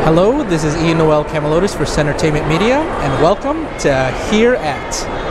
Hello, this is Ian Noel Camalotis for Centertainment Media, and welcome to Here At.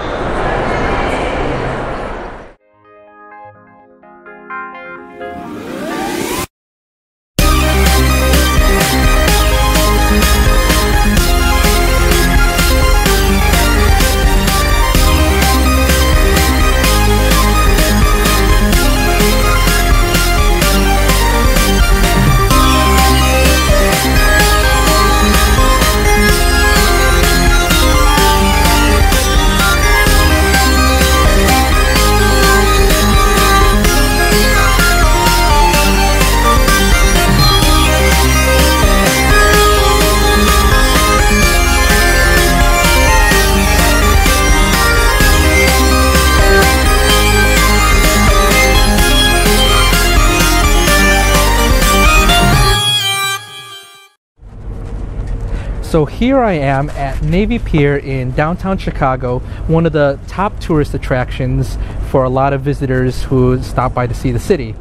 So here I am at Navy Pier in downtown Chicago, one of the top tourist attractions for a lot of visitors who stop by to see the city.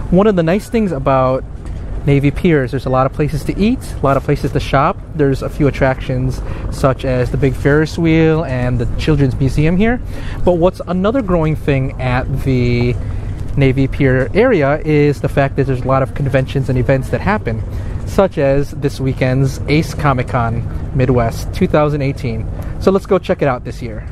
One of the nice things about Navy Pier is there's a lot of places to eat, a lot of places to shop. There's a few attractions such as the big Ferris wheel and the Children's Museum here. But what's another growing thing at the Navy Pier area is the fact that there's a lot of conventions and events that happen, such as this weekend's Ace Comic-Con Midwest 2018. So let's go check it out this year.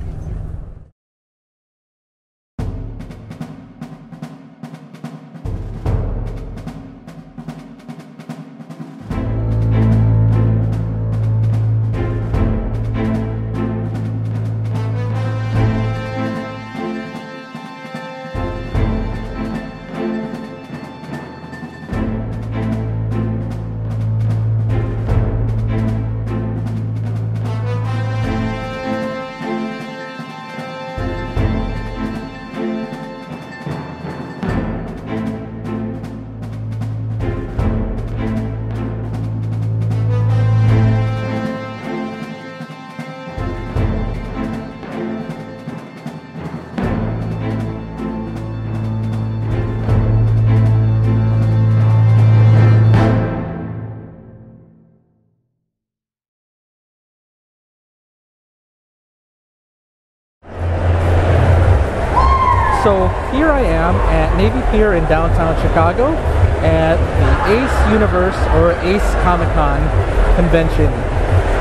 So here I am at Navy Pier in downtown Chicago at the Ace Universe or Ace Comic-Con convention.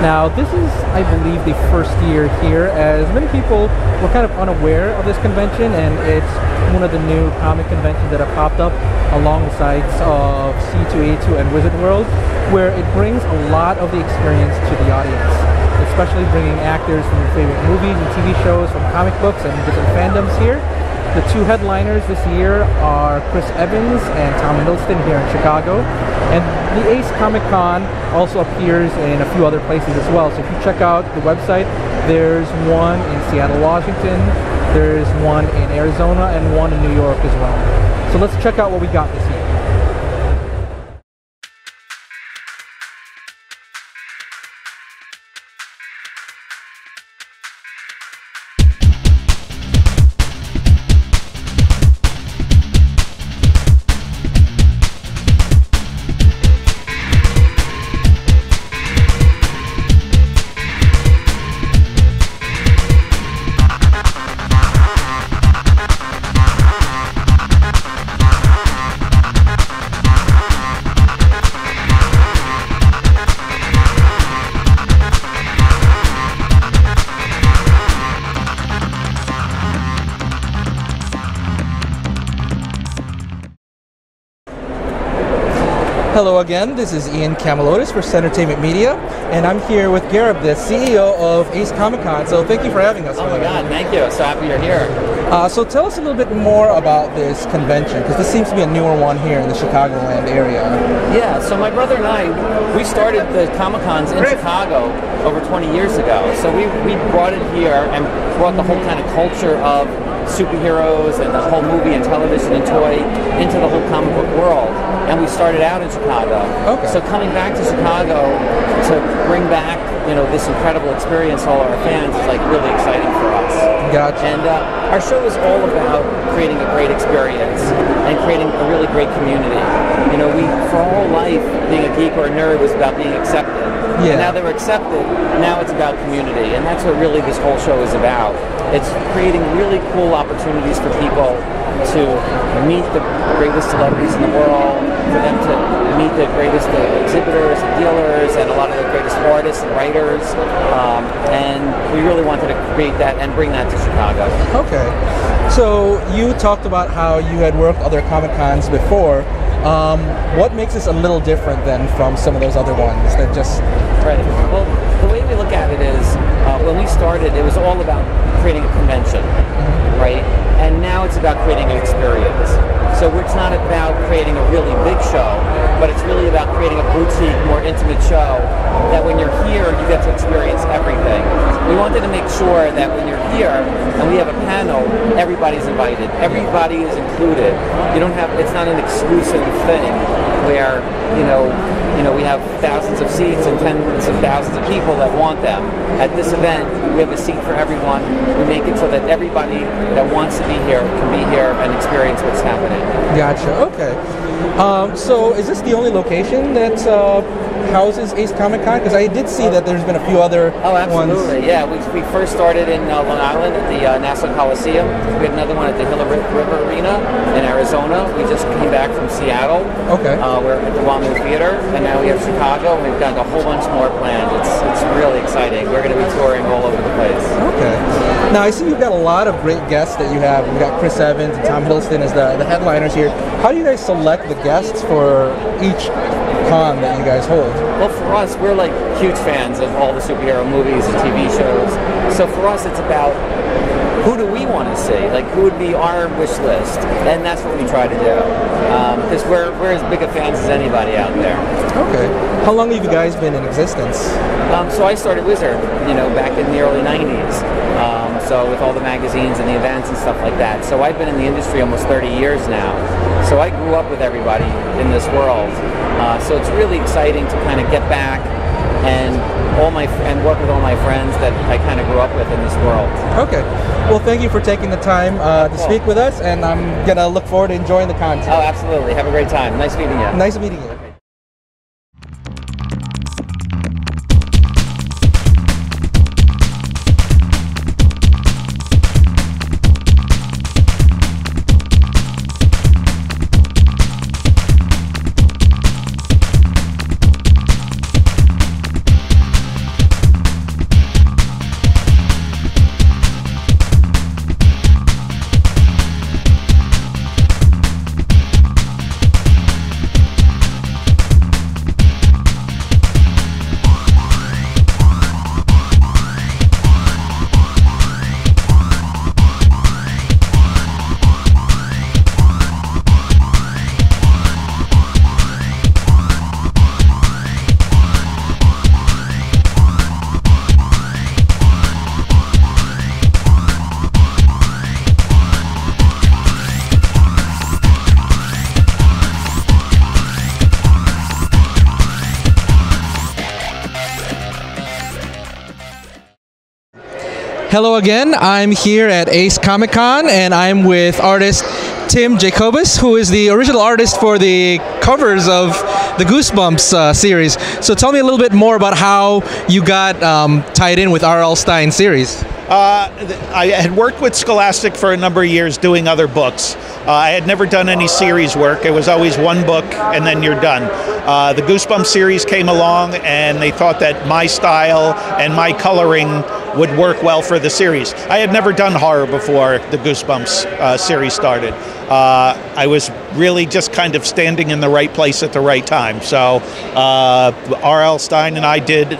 Now this is, I believe, the first year here, as many people were kind of unaware of this convention, and it's one of the new comic conventions that have popped up along the sides of C2A2 and Wizard World, where it brings a lot of the experience to the audience, especially bringing actors from your favorite movies and TV shows from comic books and different fandoms here. The two headliners this year are Chris Evans and Tom Hiddleston here in Chicago. And the Ace Comic-Con also appears in a few other places as well. So if you check out the website, there's one in Seattle, Washington, there's one in Arizona, and one in New York as well. So let's check out what we got this year. Hello again, this is Ian Camalotis for Centertainment Media, and I'm here with Garib, the CEO of Ace Comic-Con, so thank you for having us. Oh my God, thank you, so happy you're here. So tell us a little bit more about this convention, because this seems to be a newer one here in the Chicagoland area. Yeah, so my brother and I, we started the Comic-Cons in Chicago over 20 years ago, so we brought it here and brought the whole kind of culture of superheroes and the whole movie and television and toy into the whole comic book world. And we started out in in Chicago. Okay. So coming back to Chicago to bring back, this incredible experience to all our fans is like really exciting for us. Gotcha. And our show is all about creating a great experience and creating a really great community. We, for our whole life, being a geek or a nerd was about being accepted. Yeah. And now that we're accepted, now it's about community. And that's what really this whole show is about. It's creating really cool opportunities for people to meet the greatest celebrities in the world, for them to meet the greatest exhibitors and dealers and a lot of the greatest artists and writers. And we really wanted to create that and bring that to Chicago. Okay. So you talked about how you had worked other Comic Cons before. What makes this a little different than from some of those other ones that just... Right. Well, the way we look at it is, when we started, it was all about creating a convention, right? And now it's about creating an experience. So it's not about creating a really big show, but it's really about creating a boutique, more intimate show that when you're here, you get to experience everything. We wanted to make sure that when you're here and we have a panel, everybody's invited. Everybody is included. It's not an exclusive thing where, we have thousands of seats and tens of thousands of people that want them. At this event, we have a seat for everyone. We make it so that everybody that wants to be here can be here and experience what's happening. Gotcha. Okay. So is this the only location that houses Ace Comic Con? Because I did see that there's been a few other absolutely. ones. Yeah, we first started in Long Island at the Nassau Coliseum. We had another one at the Gila River Arena in Arizona. We just came back from Seattle. Okay. We're at the Navy Pier, and now we have Chicago, and we've got a whole bunch more planned. It's really exciting. We're going to be touring all over the place. Okay. Now I see you've got a lot of great guests that you have. We've got Chris Evans and Tom Hiddleston as the headliners here. How do you guys select the guests for each con that you guys hold? Well, for us, we're like huge fans of all the superhero movies and TV shows. So for us, it's about who do we want to see? Like, who would be our wish list? And that's what we try to do. Because we're as big of fans as anybody out there. Okay. How long have you guys been in existence? So I started Wizard, back in the early 90s. So with all the magazines and the events and stuff like that. So I've been in the industry almost 30 years now. So I grew up with everybody in this world. So it's really exciting to kind of get back and work with all my friends that I kind of grew up with in this world. Okay. Well, thank you for taking the time to speak with us, and I'm going to look forward to enjoying the content. Oh, absolutely. Have a great time. Nice meeting you. Nice meeting you. Hello again. I'm here at Ace Comic Con, and I'm with artist Tim Jacobus, who is the original artist for the covers of the Goosebumps series. So tell me a little bit more about how you got tied in with R.L. Stine series. I had worked with Scholastic for a number of years doing other books. I had never done any series work. It was always one book and then you're done. The Goosebumps series came along and they thought that my style and my coloring would work well for the series. I had never done horror before the Goosebumps series started. I was really just kind of standing in the right place at the right time. So R.L. Stine and I did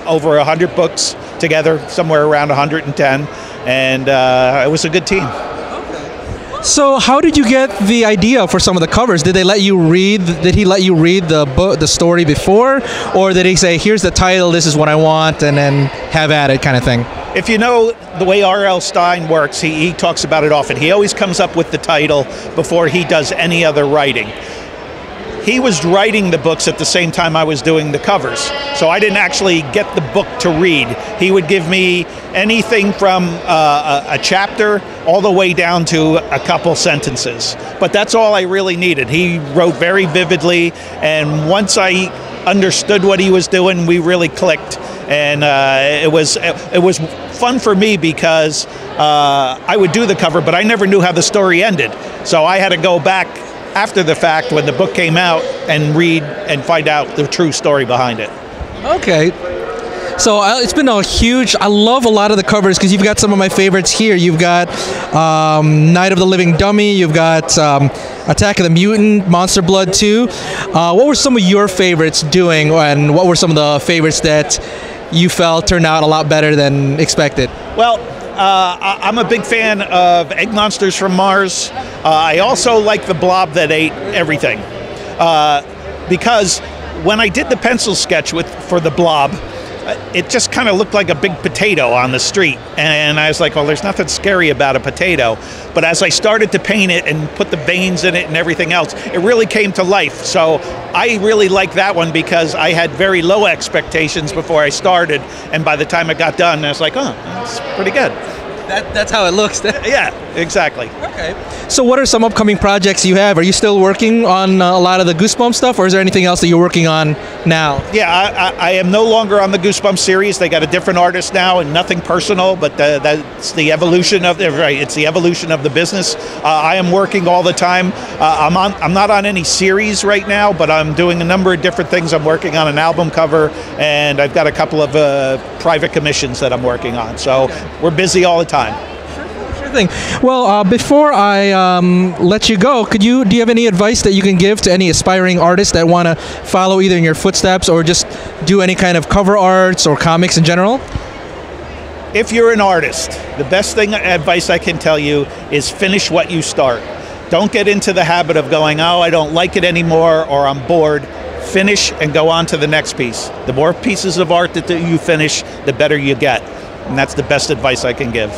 over 100 books together, somewhere around 110, and it was a good team. So how did you get the idea for some of the covers? Did they let you read? Did he let you read the book, the story before, or did he say, "Here's the title, this is what I want," and then have at it, kind of thing? If you know the way R.L. Stine works, he talks about it often. He always comes up with the title before he does any other writing. he was writing the books at the same time I was doing the covers. So I didn't actually get the book to read. He would give me anything from a chapter all the way down to a couple sentences. But that's all I really needed. He wrote very vividly, and once I understood what he was doing, we really clicked. And it was fun for me because I would do the cover, but I never knew how the story ended. So I had to go back after the fact when the book came out and read and find out the true story behind it. Okay. So it's been a huge, I love a lot of the covers because you've got some of my favorites here. You've got Night of the Living Dummy, you've got Attack of the Mutant, Monster Blood 2. What were some of your favorites doing, and what were some of the favorites that you felt turned out a lot better than expected? Well, I'm a big fan of Egg Monsters from Mars. I also like the Blob that ate everything. Because when I did the pencil sketch for the Blob, it just kind of looked like a big potato on the street. And I was like, well, there's nothing scary about a potato. But as I started to paint it and put the veins in it and everything else, it really came to life. So I really like that one because I had very low expectations before I started. And by the time it got done, I was like, oh, that's pretty good. That's how it looks. Yeah, exactly. Okay. So what are some upcoming projects you have? Are you still working on a lot of the Goosebumps stuff, or is there anything else that you're working on now? Yeah, I am no longer on the Goosebumps series. They got a different artist now, and nothing personal, but that's the evolution of it's the evolution of the business. I am working all the time. I'm not on any series right now, but I'm doing a number of different things. I'm working on an album cover, and I've got a couple of private commissions that I'm working on. So we're busy all the time. Sure thing. Well, before I let you go, do you have any advice that you can give to any aspiring artists that want to follow either in your footsteps or just do any kind of cover arts or comics in general? If you're an artist, the best advice I can tell you is finish what you start. Don't get into the habit of going, oh, I don't like it anymore, or I'm bored. Finish and go on to the next piece. The more pieces of art that you finish, the better you get. And that's the best advice I can give.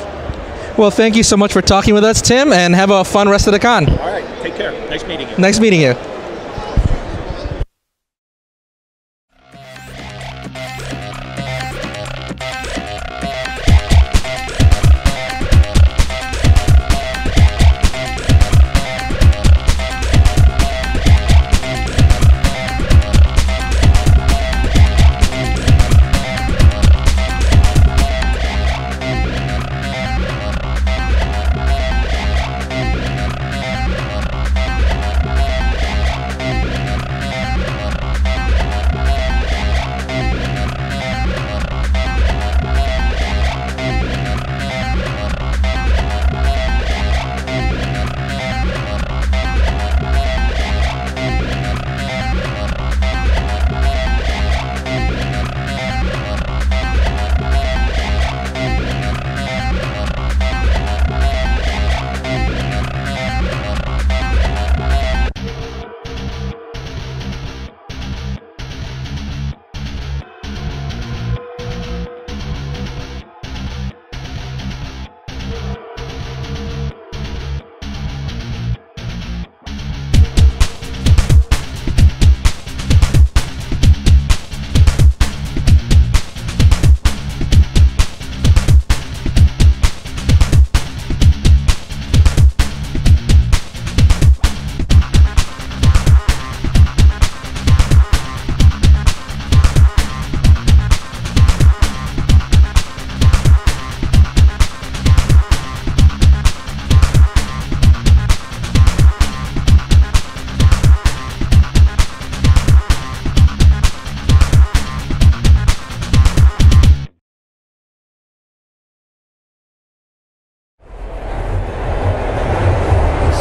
Well, thank you so much for talking with us, Tim, and have a fun rest of the con. All right, take care. Nice meeting you. Nice meeting you.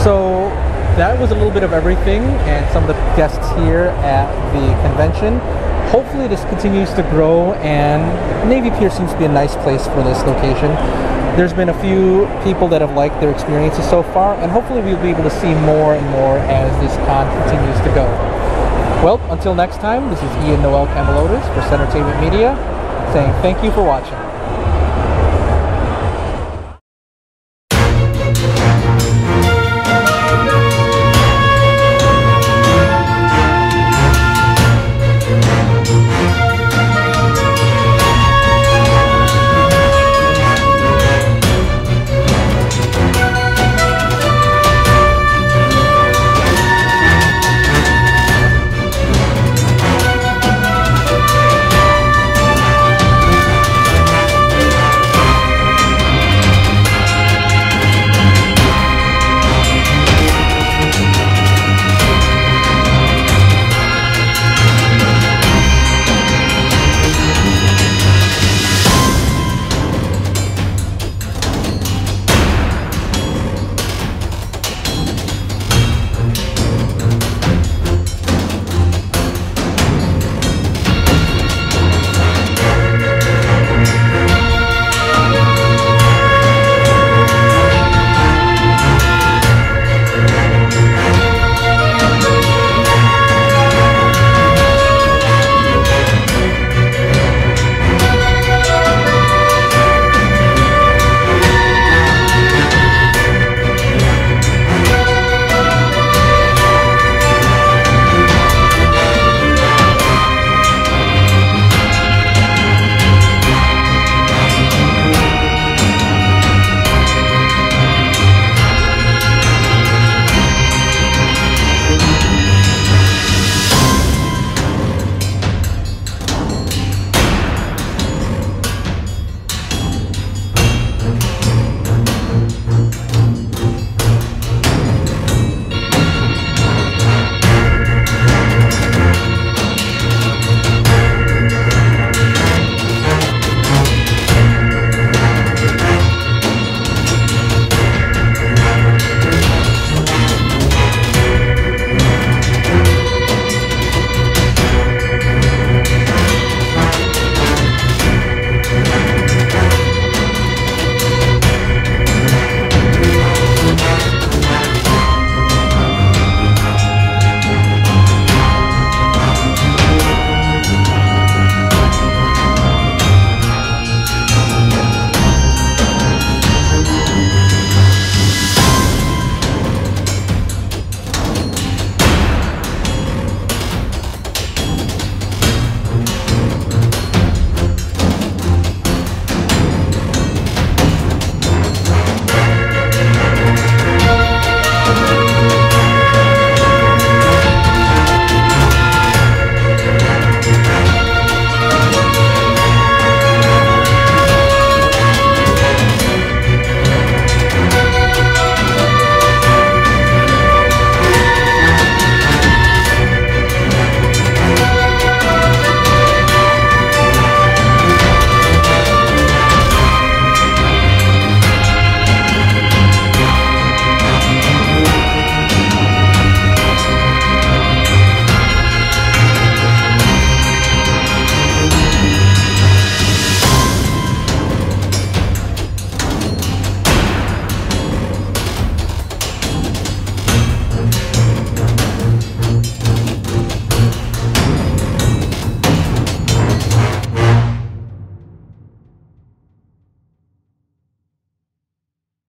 So that was a little bit of everything and some of the guests here at the convention. Hopefully this continues to grow, and Navy Pier seems to be a nice place for this location. There's been a few people that have liked their experiences so far, and hopefully we'll be able to see more and more as this con continues to go. Well, until next time, this is Ian Noel Camalotis for Centertainment Media, saying thank you for watching.